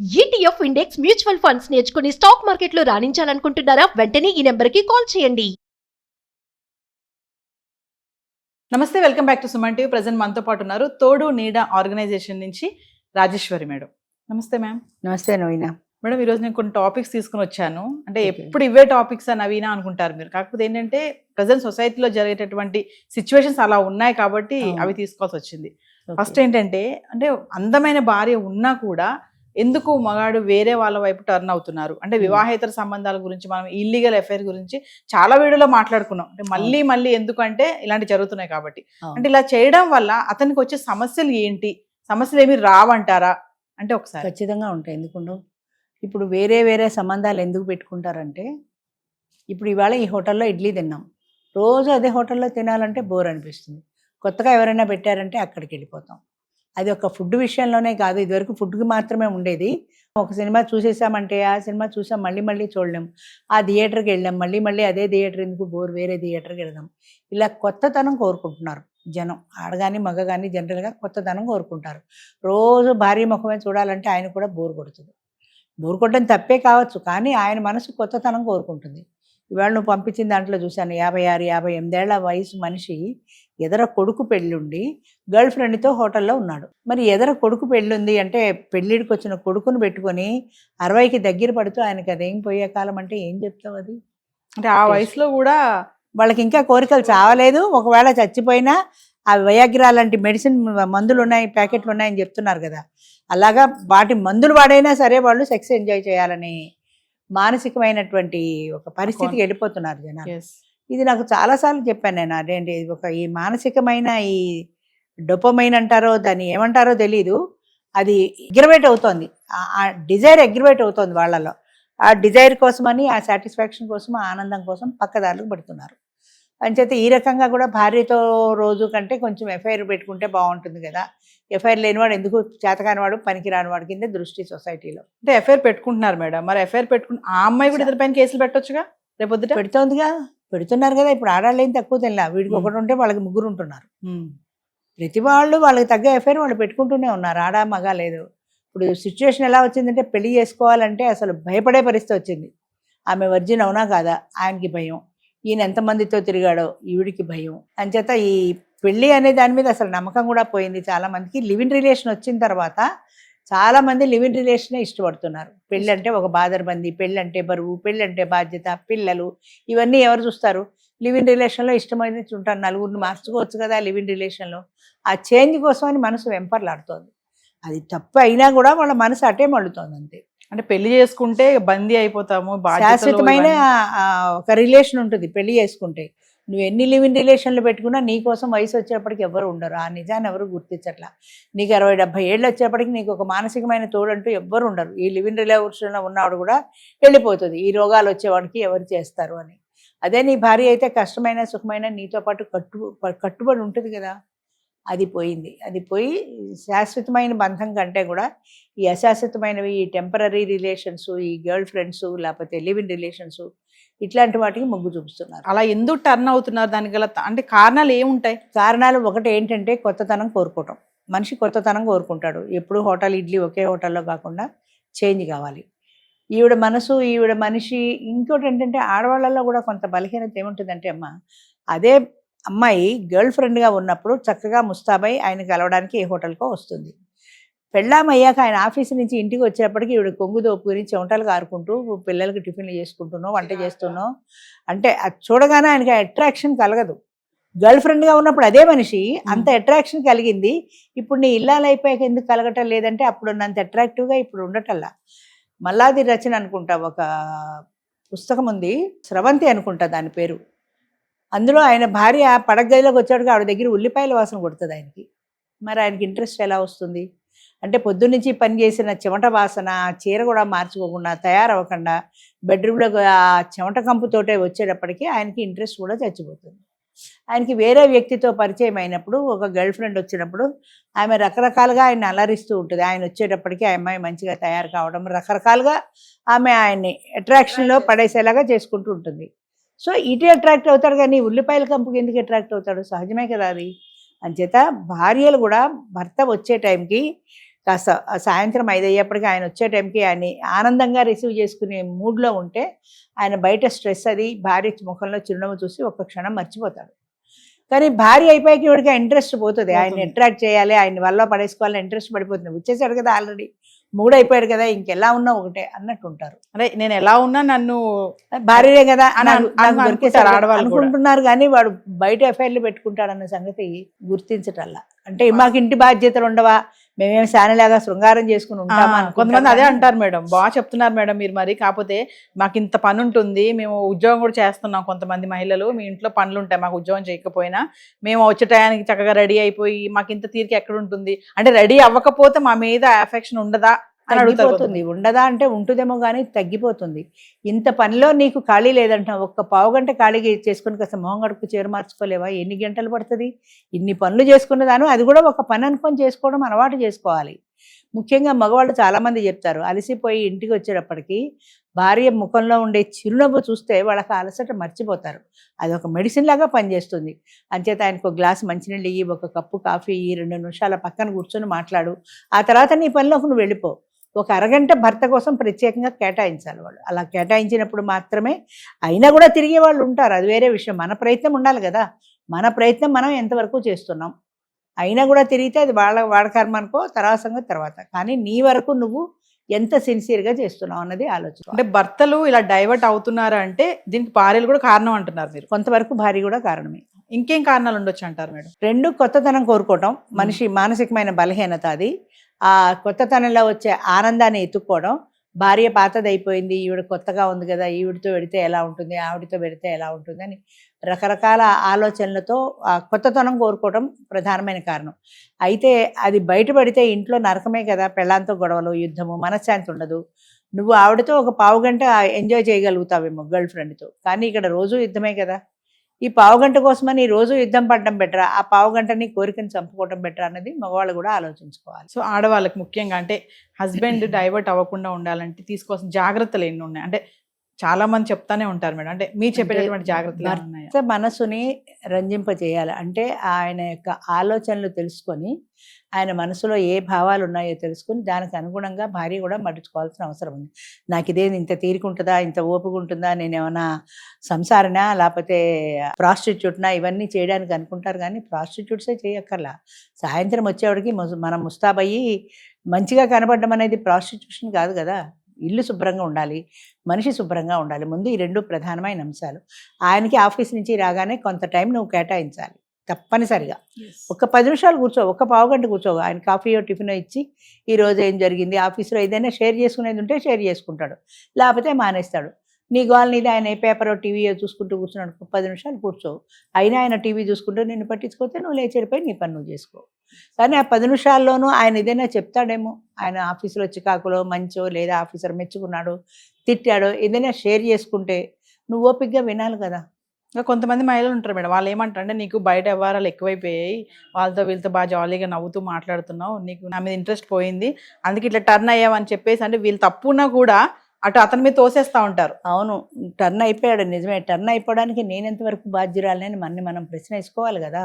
ETF index mutual funds నేర్చుకుని stock మార్కెట్లో రాణించాలనుకుంటున్నారా? వెంటనే ఈ నెంబర్కి కాల్ చేయండి. నమస్తే, welcome back to Suman TV. Present మనతో పాటు ఉన్నారు తోడు నీడ ఆర్గనైజేషన్ నుంచి రాజేశ్వరి మేడం. నమస్తే మ్యామ్. నమస్తే నవీన. మేడం, ఈరోజు నేను కొన్ని టాపిక్స్ తీసుకుని వచ్చాను. అంటే Okay. ఎప్పుడు ఇవే టాపిక్స్ నవీనా అనుకుంటారు మీరు. కాకపోతే ఏంటంటే ప్రజెంట్ సొసైటీలో జరిగేటటువంటి సిచ్యువేషన్స్ అలా ఉన్నాయి కాబట్టి అవి తీసుకోవాల్సి వచ్చింది. ఫస్ట్ ఏంటంటే, అంటే అందమైన భార్య ఉన్నా కూడా ఎందుకు మగాడు వేరే వాళ్ళ వైపు టర్న్ అవుతున్నారు అంటే వివాహేతర సంబంధాల గురించి మనం ఇల్లీగల్ అఫైర్ గురించి చాలా వీడియోలో మాట్లాడుకున్నాం. అంటే మళ్ళీ ఎందుకంటే ఇలాంటి జరుగుతున్నాయి కాబట్టి. అంటే ఇలా చేయడం వల్ల అతనికి వచ్చే సమస్యలు ఏంటి, సమస్యలు ఏమి రావంటారా అంటే ఒకసారి. ఖచ్చితంగా ఉంటాయి, ఎందుకుండవు. ఇప్పుడు వేరే వేరే సంబంధాలు ఎందుకు పెట్టుకుంటారంటే, ఇప్పుడు ఇవాళ ఈ హోటల్లో ఇడ్లీ తిన్నాం, రోజు అదే హోటల్లో తినాలంటే బోర్ అనిపిస్తుంది. కొత్తగా ఎవరైనా పెట్టారంటే అక్కడికి వెళ్ళిపోతాం. అది ఒక ఫుడ్ విషయంలోనే కాదు, ఇదివరకు ఫుడ్కి మాత్రమే ఉండేది. ఒక సినిమా చూసేసామంటే ఆ సినిమా చూసాం, మళ్ళీ చూడలేం. ఆ థియేటర్కి వెళ్ళాం, మళ్ళీ అదే థియేటర్ ఎందుకు, బోర్, వేరే థియేటర్కి వెళ్దాం. ఇలా కొత్తతనం కోరుకుంటున్నారు జనం. ఆడ కానీ మగ కానీ జనరల్గా కొత్తతనం కోరుకుంటారు. రోజు భార్య ముఖమే చూడాలంటే ఆయన కూడా బోర్ కొడుతుంది. బోర్ కొట్టడం తప్పే కావచ్చు, కానీ ఆయన మనసు కొత్తతనం కోరుకుంటుంది. ఇవాళ నువ్వు పంపించిన దాంట్లో చూశాను, 56, 58 ఏళ్ల వయసు మనిషి ఎదర కొడుకు పెళ్ళుండి గర్ల్ ఫ్రెండ్తో హోటల్లో ఉన్నాడు. మరి ఎదర కొడుకు పెళ్ళుంది అంటే పెళ్ళిడికి వచ్చిన కొడుకును పెట్టుకొని 60కి దగ్గర పడుతూ ఆయనకి అదేం పోయే కాలం అంటే ఏం చెప్తావు? అది అంటే ఆ వయసులో కూడా వాళ్ళకి ఇంకా కోరికలు చావలేదు. ఒకవేళ చచ్చిపోయినా ఆ వయాగ్రా లాంటి మెడిసిన్ మందులు ఉన్నాయి, ప్యాకెట్లు ఉన్నాయని చెప్తున్నారు కదా. అలాగా వాటి మందులు వాడైనా సరే వాళ్ళు సెక్స్ ఎంజాయ్ చేయాలని మానసికమైనటువంటి ఒక పరిస్థితికి వెళ్ళిపోతున్నారు జనాలు. ఇది నాకు చాలాసార్లు చెప్పాను నేను. అదేంటి ఒక ఈ మానసికమైన ఈ డొపమైన్ అంటారో దాన్ని ఏమంటారో తెలీదు, అది ఎగ్రివేట్ అవుతోంది. ఆ డిజైర్ ఎగ్రివేట్ అవుతోంది వాళ్ళలో. ఆ డిజైర్ కోసమని, ఆ సాటిస్ఫాక్షన్ కోసం, ఆ ఆనందం కోసం పక్కదారులకు పడుతున్నారు. అంచేత ఈ రకంగా కూడా భార్యతో రోజు కంటే కొంచెం ఎఫ్ఐఆర్ పెట్టుకుంటే బాగుంటుంది కదా. ఎఫ్ఐఆర్ లేనివాడు ఎందుకు, చేతకానివాడు పనికిరానివాడు కింద దృష్టి సొసైటీలో. అంటే ఎఫ్ఐఆర్ పెట్టుకుంటున్నారు మేడం. మరి ఎఫ్ఐఆర్ పెట్టుకుని ఆ అమ్మాయి కూడా ఇతని పైన కేసులు పెట్టొచ్చుగా రేపొద్దుట. పెడుతోందిగా, పెడుతున్నారు కదా. ఇప్పుడు ఆడాళ్ళు ఏం తక్కువ తెలియదు. వీడికి ఒకటి ఉంటే వాళ్ళకి ముగ్గురు ఉంటున్నారు. ప్రతి వాళ్ళు వాళ్ళకి తగ్గ ఎఫ్ఐఆర్ వాళ్ళు పెట్టుకుంటూనే ఉన్నారు, ఆడ మగ లేదు. ఇప్పుడు సిచ్యువేషన్ ఎలా వచ్చిందంటే, పెళ్లి చేసుకోవాలంటే అసలు భయపడే పరిస్థితి వచ్చింది. ఆమె వర్జిన్ అవునా కాదా, ఆయనకి భయం. ఈయన ఎంతమందితో తిరిగాడో ఈవిడికి భయం. అంచేత ఈ పెళ్ళి అనే దాని మీద అసలు నమ్మకం కూడా పోయింది చాలామందికి. లివ్ ఇన్ రిలేషన్ వచ్చిన తర్వాత చాలామంది లివ్ ఇన్ రిలేషనే ఇష్టపడుతున్నారు. పెళ్ళి అంటే ఒక బాదరబంది, పెళ్ళి అంటే బరువు, పెళ్ళి అంటే బాధ్యత, పిల్లలు, ఇవన్నీ ఎవరు చూస్తారు? లివ్ ఇన్ రిలేషన్లో ఇష్టమైనది ఉంటారు. నలుగురిని మార్చుకోవచ్చు కదా లివ్ ఇన్ రిలేషన్లో. ఆ చేంజ్ కోసమని మనసు వెంపర్లాడుతోంది. అది తప్పు అయినా కూడా వాళ్ళ మనసు అటే మళ్ళుతోంది అంతే. అంటే పెళ్లి చేసుకుంటే బందీ అయిపోతాము, శాశ్వతమైన ఒక రిలేషన్ ఉంటుంది పెళ్లి చేసుకుంటే. నువ్వు ఎన్ని లివ్ ఇన్ రిలేషన్లు పెట్టుకున్నా నీ కోసం వయసు వచ్చేప్పటికి ఎవరు ఉండరు. ఆ నిజాన్ని ఎవరు గుర్తించట్లా. నీకు 60-70 ఏళ్ళు వచ్చేప్పటికి నీకు ఒక మానసికమైన తోడంటూ ఎవ్వరు ఉండరు. ఈ లివ్ ఇన్ రిలేషన్లో ఉన్నవాడు కూడా వెళ్ళిపోతుంది. ఈ రోగాలు వచ్చేవాడికి ఎవరు చేస్తారు అని. అదే నీ భార్య అయితే కష్టమైన సుఖమైన నీతో పాటు కట్టుబడి ఉంటుంది కదా. అది పోయింది. అది పోయి శాశ్వతమైన బంధం కంటే కూడా ఈ అశాశ్వతమైనవి, ఈ టెంపరీ రిలేషన్స్, ఈ గర్ల్ ఫ్రెండ్స్, లేకపోతే లివ్ ఇన్ రిలేషన్స్, ఇట్లాంటి వాటికి మొగ్గు చూపిస్తున్నారు. అలా ఎందుకు టర్న్ అవుతున్నారు? దానికి గల అంటే కారణాలు ఏముంటాయి? కారణాలు ఒకటి ఏంటంటే కొత్తతనం కోరుకోవటం. మనిషి కొత్తతనం కోరుకుంటాడు. ఎప్పుడు హోటల్ ఇడ్లీ ఒకే హోటల్లో కాకుండా చేంజ్ కావాలి. ఈవిడ మనసు, ఈవిడ మనిషి. ఇంకోటి ఏంటంటే ఆడవాళ్ళలో కూడా కొంత బలహీనత ఏముంటుందంటే, అదే అమ్మాయి గర్ల్ ఫ్రెండ్గా ఉన్నప్పుడు చక్కగా ముస్తాబై ఆయన కలవడానికి ఏ హోటల్కో వస్తుంది. పెళ్ళామయ్యాక ఆయన ఆఫీస్ నుంచి ఇంటికి వచ్చేప్పటికి ఈవిడ కొంగు దోపుకుని చెమటలు కారుకుంటూ పిల్లలకి టిఫిన్లు చేసుకుంటున్నావు, వంట చేస్తున్నావు అంటే అది చూడగానే ఆయనకి అట్రాక్షన్ కలగదు. గర్ల్ ఫ్రెండ్గా ఉన్నప్పుడు అదే మనిషి అంత అట్రాక్షన్ కలిగింది. ఇప్పుడు నీ ఇల్లాలు అయిపోయాక ఎందుకు కలగటం లేదంటే అప్పుడు ఉన్నంత అట్రాక్టివ్గా ఇప్పుడు ఉండటల్లా. మల్లాది రచన అనుకుంటా ఒక పుస్తకం ఉంది, స్రవంతి అనుకుంటా దాని పేరు. అందులో ఆయన భార్య పడగదిలోకి వచ్చాడుగా ఆవిడ దగ్గర ఉల్లిపాయల వాసన కొడుతుంది ఆయనకి. మరి ఆయనకి ఇంట్రెస్ట్ ఎలా వస్తుంది అంటే, పొద్దున్నుంచి పని చేసిన చెమట వాసన, చీర కూడా మార్చుకోకుండా తయారవ్వకుండా బెడ్రూమ్లో ఆ చెమట కంపుతోటే వచ్చేటప్పటికి ఆయనకి ఇంట్రెస్ట్ కూడా చచ్చిపోతుంది. ఆయనకి వేరే వ్యక్తితో పరిచయం అయినప్పుడు, ఒక గర్ల్ ఫ్రెండ్ వచ్చినప్పుడు ఆమె రకరకాలుగా ఆయన అలరిస్తూ ఉంటుంది. ఆయన వచ్చేటప్పటికి ఆ అమ్మాయి మంచిగా తయారు కావడం, రకరకాలుగా ఆమె ఆయన్ని అట్రాక్షన్లో పడేసేలాగా చేసుకుంటూ ఉంటుంది. సో ఇటు అట్రాక్ట్ అవుతాడు, కానీ ఉల్లిపాయల కంపుకి ఎందుకు అట్రాక్ట్ అవుతాడు? సహజమే కదా అది. అంచేత భార్యలు కూడా భర్త వచ్చే టైంకి కాస్త ఆ సాయంత్రం 5 అయ్యేప్పటికి ఆయన వచ్చే టైంకి ఆయన ఆనందంగా రిసీవ్ చేసుకునే మూడ్లో ఉంటే ఆయన బయట స్ట్రెస్ అది భార్య ముఖంలో చిరునవ్వు చూసి ఒక్క క్షణం మర్చిపోతాడు. కానీ భార్య అయిపోయాక ఇవిడికి ఇంట్రెస్ట్ పోతుంది, ఆయన అట్రాక్ట్ చేయాలి, ఆయన వల్ల పడేసుకోవాలని ఇంట్రెస్ట్ పడిపోతుంది. వచ్చేసాడు కదా ఆల్రెడీ, మూడైపోయాడు కదా, ఇంకెలా ఉన్నా ఒకటే అన్నట్టు ఉంటారు. అరే నేను ఎలా ఉన్నా నన్ను భార్యనే కదా అనుకుంటారు ఆడవాళ్ళు కూడా. అనుకుంటున్నారు, కానీ వాడు బయట ఎఫ్ఐఆర్లు పెట్టుకుంటాడన్న సంగతి గుర్తించటల్లా. అంటే మాకు ఇంటి బాధ్యతలు ఉండవా, మేమేం శానలాగా శృంగారం చేసుకుని ఉంటామా? కొంతమంది అదే అంటారు మేడం. బాగా చెప్తున్నారు మేడం మీరు. మరి కాకపోతే మాకు ఇంత పని ఉంటుంది, మేము ఉద్యోగం కూడా చేస్తున్నాం. కొంతమంది మహిళలు మీ ఇంట్లో పనులు ఉంటాయి, మాకు ఉద్యోగం చేయకపోయినా మేము వచ్చే టయానికి చక్కగా రెడీ అయిపోయి మాకు ఇంత తీరిక ఎక్కడ ఉంటుంది అంటే, రెడీ అవ్వకపోతే మా మీద అఫెక్షన్ ఉండదా అని అడుగుతుంది. ఉండదా అంటే ఉంటుందేమో కానీ తగ్గిపోతుంది. ఇంత పనిలో నీకు ఖాళీ లేదంట, ఒక్క పావుగంట ఖాళీగా చేసుకుని కాస్త మొహం గడుపు చీర మార్చుకోలేవా? ఎన్ని గంటలు పడుతుంది? ఇన్ని పనులు చేసుకున్నదాను, అది కూడా ఒక పని అనుకొని చేసుకోవడం అలవాటు చేసుకోవాలి. ముఖ్యంగా మగవాళ్ళు చాలామంది చెప్తారు, అలసిపోయి ఇంటికి వచ్చేటప్పటికి భార్య ముఖంలో ఉండే చిరునవ్వు చూస్తే వాళ్ళకి అలసట మర్చిపోతారు. అది ఒక మెడిసిన్ లాగా పనిచేస్తుంది. అంచేత ఆయనకు ఒక గ్లాస్ మంచినీళ్ళు ఇయ్యి, ఒక కప్పు కాఫీ ఇయ్యి, 2 నిమిషాల పక్కన కూర్చొని మాట్లాడు. ఆ తర్వాత నీ పనిలోకి నువ్వు వెళ్ళిపో. ఒక అరగంట భర్త కోసం ప్రత్యేకంగా కేటాయించాలి వాళ్ళు. అలా కేటాయించినప్పుడు మాత్రమే, అయినా కూడా తిరిగే వాళ్ళు ఉంటారు, అది వేరే విషయం. మన ప్రయత్నం ఉండాలి కదా, మన ప్రయత్నం మనం ఎంతవరకు చేస్తున్నాం. అయినా కూడా తిరిగితే అది వాడ కర్మ అనుకో, తర్వాత సంగతి తర్వాత. కానీ నీ వరకు నువ్వు ఎంత సిన్సియర్గా చేస్తున్నావు అన్నది ఆలోచన. అంటే భర్తలు ఇలా డైవర్ట్ అవుతున్నారా అంటే దీనికి భార్యలు కూడా కారణం అంటున్నారు మీరు? కొంతవరకు భార్య కూడా కారణమే. ఇంకేం కారణాలు ఉండొచ్చు అంటారు మేడం? 2 కొత్తతనం కోరుకోవటం, మనిషి మానసికమైన బలహీనత అది. ఆ కొత్తతనంలో వచ్చే ఆనందాన్ని ఎత్తుక్కోవడం. భార్య పాతదైపోయింది, ఈవిడ కొత్తగా ఉంది కదా, ఈవిడితో పెడితే ఎలా ఉంటుంది, ఆవిడతో పెడితే ఎలా ఉంటుంది అని రకరకాల ఆలోచనలతో ఆ కొత్తతనం కోరుకోవడం ప్రధానమైన కారణం. అయితే అది బయటపడితే ఇంట్లో నరకమే కదా, పెళ్ళాంతో గొడవలు, యుద్ధము, మనశ్శాంతి ఉండదు. నువ్వు ఆవిడతో ఒక పావుగంట ఎంజాయ్ చేయగలుగుతావేమో గర్ల్ ఫ్రెండ్తో, కానీ ఇక్కడ రోజు యుద్ధమే కదా. ఈ పావుగంట కోసమని రోజు యుద్ధం పడడం బెటరా, ఆ పావుగంటని కోరికని చంపుకోవడం బెటరా అన్నది మగవాళ్ళు కూడా ఆలోచించుకోవాలి. సో ఆడవాళ్ళకి ముఖ్యంగా అంటే హస్బెండ్ డైవర్ట్ అవ్వకుండా ఉండాలంటే తీసుకోవాల్సిన జాగ్రత్తలు ఎన్ని ఉన్నాయి అంటే చాలా మంది చెప్తానే ఉంటారు మేడం. అంటే మీరు చెప్పేటటువంటి జాగ్రత్తలు ఉన్నాయి. మనసుని రంజింపజేయాలి అంటే ఆయన యొక్క ఆలోచనలు తెలుసుకొని, ఆయన మనసులో ఏ భావాలు ఉన్నాయో తెలుసుకొని దానికి అనుగుణంగా భార్య కూడా మడుచుకోవాల్సిన అవసరం ఉంది. నాకు ఇదే ఇంత తీరికుంటుందా, ఇంత ఓపిక ఉంటుందా, నేను ఏమైనా సంసారనా లేకపోతే ప్రాస్టిట్యూట్నా, ఇవన్నీ చేయడానికి అనుకుంటారు, కానీ ప్రాస్టిట్యూట్సే చేయక్కర్లా. సాయంత్రం వచ్చేవాడికి మనం ముస్తాబయ్యి మంచిగా కనపడడం అనేది ప్రాస్టిట్యూషన్ కాదు కదా. ఇల్లు శుభ్రంగా ఉండాలి, మనిషి శుభ్రంగా ఉండాలి. ముందు ఈ 2 ప్రధానమైన అంశాలు. ఆయనకి ఆఫీస్ నుంచి రాగానే కొంత టైం నువ్వు కేటాయించాలి తప్పనిసరిగా. ఒక 10 నిమిషాలు కూర్చో, ఒక పావుగంట కూర్చో. ఆయన కాఫీయో టిఫినో ఇచ్చి ఈరోజు ఏం జరిగింది, ఆఫీస్లో ఏదైనా షేర్ చేసుకునేది ఉంటే షేర్ చేసుకుంటాడు, లేకపోతే మానేస్తాడు. నీ గోల్ నీది, ఆయన ఏ పేపరో టీవీయో చూసుకుంటూ కూర్చున్నాడు. 10 నిమిషాలు కూర్చో. అయినా ఆయన టీవీ చూసుకుంటూ నిన్ను పట్టించుకోతే నువ్వు లేచేరిపోయి నీ పని నువ్వు చేసుకో. కానీ ఆ 10 నిమిషాల్లోనూ ఆయన ఏదైనా చెప్తాడేమో, ఆయన ఆఫీసులో చికాకులో మంచో లేదా ఆఫీసర్ మెచ్చుకున్నాడు, తిట్టాడో, ఏదైనా షేర్ చేసుకుంటే నువ్వు ఓపికగా వినాలి కదా. ఇంకా కొంతమంది మహిళలు ఉంటారు మేడం, వాళ్ళు ఏమంటారు అంటే, నీకు బయట వ్యవహారాలు ఎక్కువైపోయాయి, వాళ్ళతో వీళ్ళతో బాగా జాలీగా నవ్వుతూ మాట్లాడుతున్నావు, నీకు నా మీద ఇంట్రెస్ట్ పోయింది, అందుకే ఇట్లా టర్న్ అయ్యావని చెప్పేసి, అంటే వీళ్ళు తప్పున్నా కూడా అటు అతని మీద తోసేస్తూ ఉంటారు. అవును, టర్న్ అయిపోయాడు, నిజమే. టర్న్ అయిపోవడానికి నేను ఎంతవరకు బాధ్యురాలని మనం ప్రశ్న వేసుకోవాలి కదా.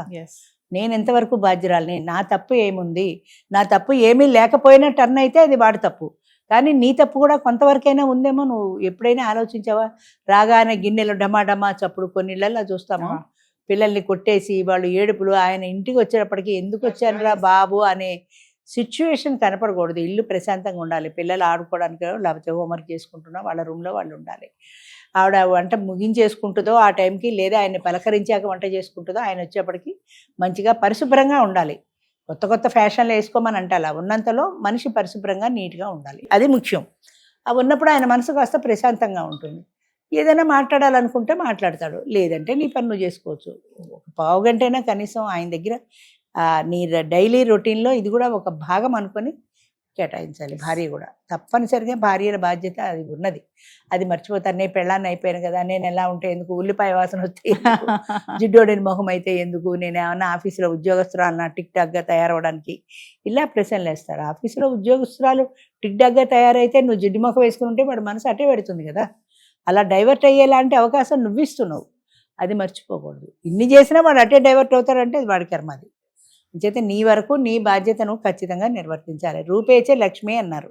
నేను ఎంతవరకు బాధ్యురాలని, నా తప్పు ఏముంది, నా తప్పు ఏమీ లేకపోయినా టర్న్ అయితే అది వాడి తప్పు, కానీ నీ తప్పు కూడా కొంతవరకైనా ఉందేమో. నువ్వు ఎప్పుడైనా ఆలోచించావా? రాగానే గిన్నెలు డమాడమా చప్పుడు కొన్ని ఇళ్లలో చూస్తాము, పిల్లల్ని కొట్టేసి వాళ్ళు ఏడుపులు. ఆయన ఇంటికి వచ్చేటప్పటికి ఎందుకు వచ్చానురా బాబు అనే సిచ్యువేషన్ కనపడకూడదు. ఇల్లు ప్రశాంతంగా ఉండాలి, పిల్లలు ఆడుకోవడానికి లేకపోతే హోంవర్క్ చేసుకుంటున్నా వాళ్ళ రూమ్లో వాళ్ళు ఉండాలి. ఆవిడ వంట ముగించేసుకుంటుందో ఆ టైంకి, లేదా ఆయన్ని పలకరించాక వంట చేసుకుంటుందో, ఆయన వచ్చేప్పటికి మంచిగా పరిశుభ్రంగా ఉండాలి. కొత్త కొత్త ఫ్యాషన్లు వేసుకోమని అంటే అలా ఉన్నంతలో మనిషి పరిశుభ్రంగా నీట్గా ఉండాలి, అది ముఖ్యం. అవి ఉన్నప్పుడు ఆయన మనసు కాస్త ప్రశాంతంగా ఉంటుంది. ఏదైనా మాట్లాడాలనుకుంటే మాట్లాడతాడు, లేదంటే నీ పని నువ్వు చేసుకోవచ్చు. ఒక పావుగంటైనా కనీసం ఆయన దగ్గర నీ డైలీ రొటీన్లో ఇది కూడా ఒక భాగం అనుకొని కేటాయించాలి. భార్య కూడా తప్పనిసరిగా భార్యల బాధ్యత అది ఉన్నది, అది మర్చిపోతాను. నేను పెళ్ళాన్ని అయిపోయాను కదా, నేను ఎలా ఉంటే ఎందుకు, ఉల్లిపాయ వాసన వస్తే జిడ్డోడిని మొహం అయితే ఎందుకు, నేను ఏమన్నా ఆఫీసులో ఉద్యోగస్తురాలన్నా టిక్ టాక్గా తయారవడానికి, ఇలా ప్రశ్నలు వేస్తారు. ఆఫీసులో ఉద్యోగస్తురాలు టిక్ టాక్గా తయారైతే నువ్వు జిడ్డు మొహం వేసుకుని ఉంటే వాడు మనసు అటే పెడుతుంది కదా. అలా డైవర్ట్ అయ్యేలాంటి అవకాశం నువ్వు ఇస్తున్నావు, అది మర్చిపోకూడదు. ఇన్ని చేసినా వాడు అటే డైవర్ట్ అవుతాడంటే అది వాడి కర్మ. అది చేత నీ వరకు నీ బాధ్యతను ఖచ్చితంగా నిర్వర్తించాలి. రూపేచే లక్ష్మి అన్నారు.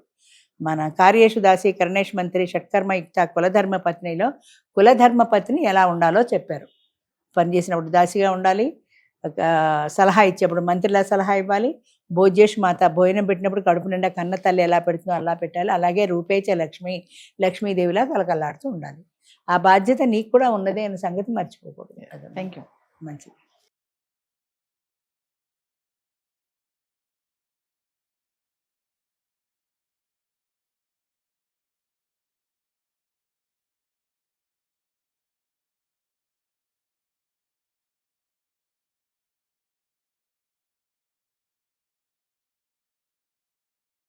మన కార్యేషు దాసి కర్ణేష్ మంత్రి షట్కర్మ యుక్త కులధర్మ పత్నిలో కులధర్మ పత్ని ఎలా ఉండాలో చెప్పారు. పని చేసినప్పుడు దాసిగా ఉండాలి, సలహా ఇచ్చేప్పుడు మంత్రిలా సలహా ఇవ్వాలి, భోజ్యేష్ మాత భోజనం పెట్టినప్పుడు కడుపు నిండా కన్న తల్లి ఎలా పెడుతుందో అలా పెట్టాలి. అలాగే రూపేచ లక్ష్మీదేవిలా కలకల్లాడుతూ ఉండాలి. ఆ బాధ్యత నీకు కూడా ఉన్నదే అనే సంగతి మర్చిపోకూడదు. Thank you. మంచిది.